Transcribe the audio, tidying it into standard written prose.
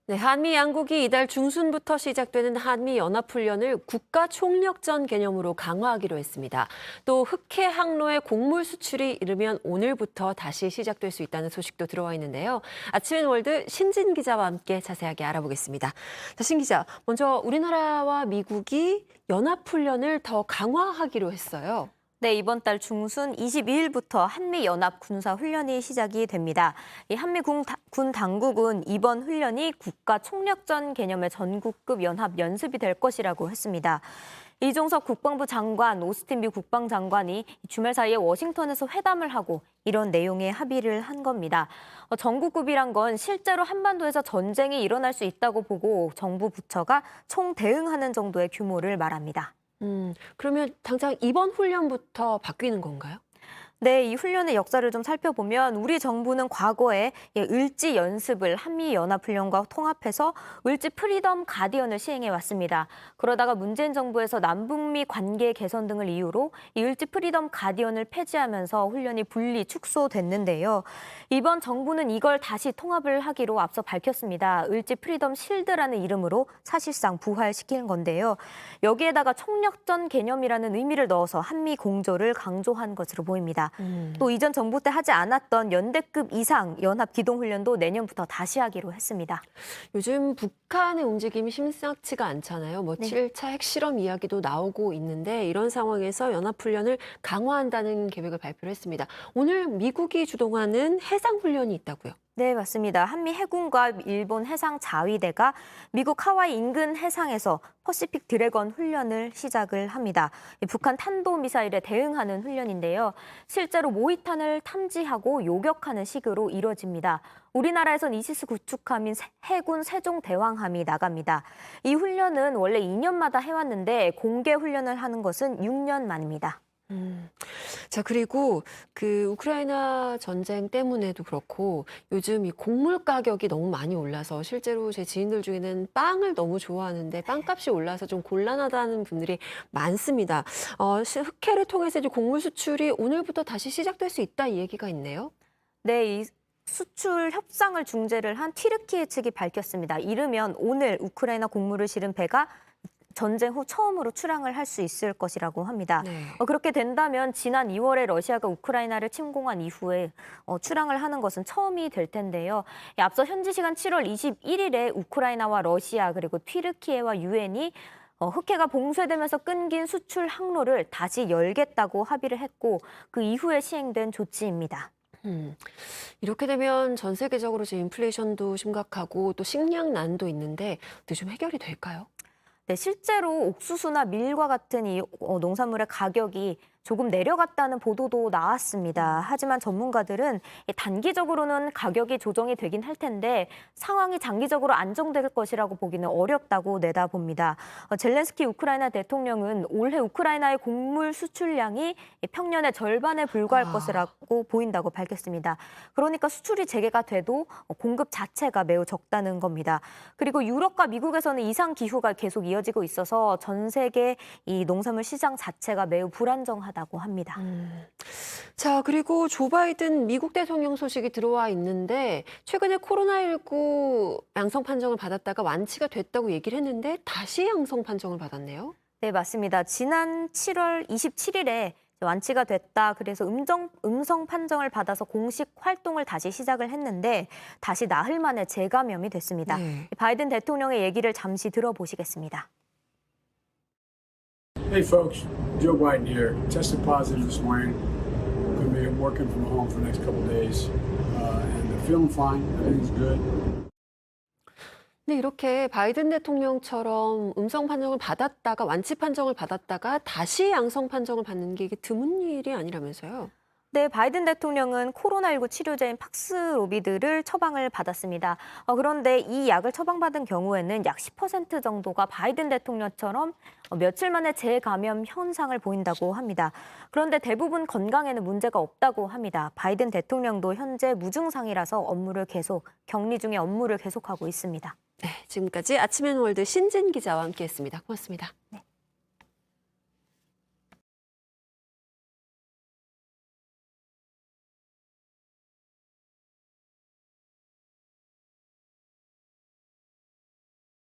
네, 한미 양국이 이달 중순부터 시작되는 한미 연합훈련을 국가총력전 개념으로 강화하기로 했습니다. 또 흑해 항로의 곡물 수출이 이르면 오늘부터 다시 시작될 수 있다는 소식도 들어와 있는데요. 아침엔 월드 신진 기자와 함께 자세하게 알아보겠습니다. 자, 신 기자, 먼저 우리나라와 미국이 연합훈련을 더 강화하기로 했어요. 네, 이번 달 중순 22일부터 한미연합 군사훈련이 시작이 됩니다. 이 한미군 당국은 이번 훈련이 국가총력전 개념의 전국급 연합 연습이 될 것이라고 했습니다. 이종석 국방부 장관, 오스틴 미 국방장관이 주말 사이에 워싱턴에서 회담을 하고 이런 내용의 합의를 한 겁니다. 전국급이란 건 실제로 한반도에서 전쟁이 일어날 수 있다고 보고 정부 부처가 총대응하는 정도의 규모를 말합니다. 그러면 당장 이번 훈련부터 바뀌는 건가요? 네, 이 훈련의 역사를 좀 살펴보면 우리 정부는 과거에 을지 연습을 한미연합훈련과 통합해서 을지 프리덤 가디언을 시행해 왔습니다. 그러다가 문재인 정부에서 남북미 관계 개선 등을 이유로 이 을지 프리덤 가디언을 폐지하면서 훈련이 분리 축소됐는데요. 이번 정부는 이걸 다시 통합을 하기로 앞서 밝혔습니다. 을지 프리덤 실드라는 이름으로 사실상 부활시키는 건데요. 여기에다가 총력전 개념이라는 의미를 넣어서 한미 공조를 강조한 것으로 보입니다. 또 이전 정부 때 하지 않았던 연대급 이상 연합 기동훈련도 내년부터 다시 하기로 했습니다. 요즘 북한의 움직임이 심상치가 않잖아요. 뭐 네. 7차 핵실험 이야기도 나오고 있는데 이런 상황에서 연합훈련을 강화한다는 계획을 발표를 했습니다. 오늘 미국이 주동하는 해상훈련이 있다고요? 네, 맞습니다. 한미 해군과 일본 해상 자위대가 미국 하와이 인근 해상에서 퍼시픽 드래건 훈련을 시작을 합니다. 북한 탄도미사일에 대응하는 훈련인데요. 실제로 모의탄을 탐지하고 요격하는 식으로 이뤄집니다. 우리나라에선 이시스 구축함인 해군 세종대왕함이 나갑니다. 이 훈련은 원래 2년마다 해왔는데 공개 훈련을 하는 것은 6년 만입니다. 자, 그리고 그 우크라이나 전쟁 때문에도 그렇고 요즘 이 곡물 가격이 너무 많이 올라서 실제로 제 지인들 중에는 빵을 너무 좋아하는데 빵값이 올라서 좀 곤란하다는 분들이 많습니다. 흑해를 통해서 이제 곡물 수출이 오늘부터 다시 시작될 수 있다 이 얘기가 있네요. 네, 이 수출 협상을 중재를 한 튀르키예 측이 밝혔습니다. 이르면 오늘 우크라이나 곡물을 실은 배가 전쟁 후 처음으로 출항을 할 수 있을 것이라고 합니다. 네. 그렇게 된다면 지난 2월에 러시아가 우크라이나를 침공한 이후에 출항을 하는 것은 처음이 될 텐데요. 앞서 현지 시간 7월 21일에 우크라이나와 러시아 그리고 튀르키예와 유엔이 흑해가 봉쇄되면서 끊긴 수출 항로를 다시 열겠다고 합의를 했고 그 이후에 시행된 조치입니다. 이렇게 되면 전 세계적으로 지금 인플레이션도 심각하고 또 식량난도 있는데 어떻게 좀 해결이 될까요? 네, 실제로 옥수수나 밀과 같은 이 농산물의 가격이 조금 내려갔다는 보도도 나왔습니다. 하지만 전문가들은 단기적으로는 가격이 조정이 되긴 할 텐데 상황이 장기적으로 안정될 것이라고 보기는 어렵다고 내다봅니다. 젤렌스키 우크라이나 대통령은 올해 우크라이나의 곡물 수출량이 평년의 절반에 불과할 것이라고 보인다고 밝혔습니다. 그러니까 수출이 재개가 돼도 공급 자체가 매우 적다는 겁니다. 그리고 유럽과 미국에서는 이상 기후가 계속 이어지고 있어서 전 세계 이 농산물 시장 자체가 매우 불안정하다고 합니다. 자, 그리고 조 바이든 미국 대통령 소식이 들어와 있는데 최근에 코로나19 양성 판정을 받았다가 완치가 됐다고 얘기를 했는데 다시 양성 판정을 받았네요. 네, 맞습니다. 지난 7월 27일에 완치가 됐다. 그래서 음성 판정을 받아서 공식 활동을 다시 시작을 했는데 다시 나흘 만에 재감염이 됐습니다. 네. 바이든 대통령의 얘기를 잠시 들어보시겠습니다. Hey folks, Joe Biden here. Tested positive this morning. Going to be working from home for the next couple of days. And feeling fine. Everything's good. 네, 이렇게 바이든 대통령처럼 음성 판정을 받았다가 완치 판정을 받았다가 다시 양성 판정을 받는 게 이게 드문 일이 아니라면서요. 네, 바이든 대통령은 코로나19 치료제인 팍스로비드를 처방을 받았습니다. 그런데 이 약을 처방받은 경우에는 약 10% 정도가 바이든 대통령처럼 며칠 만에 재감염 현상을 보인다고 합니다. 그런데 대부분 건강에는 문제가 없다고 합니다. 바이든 대통령도 현재 무증상이라서 격리 중에 업무를 계속하고 있습니다. 네, 지금까지 아침엔 월드 신진 기자와 함께했습니다. 고맙습니다.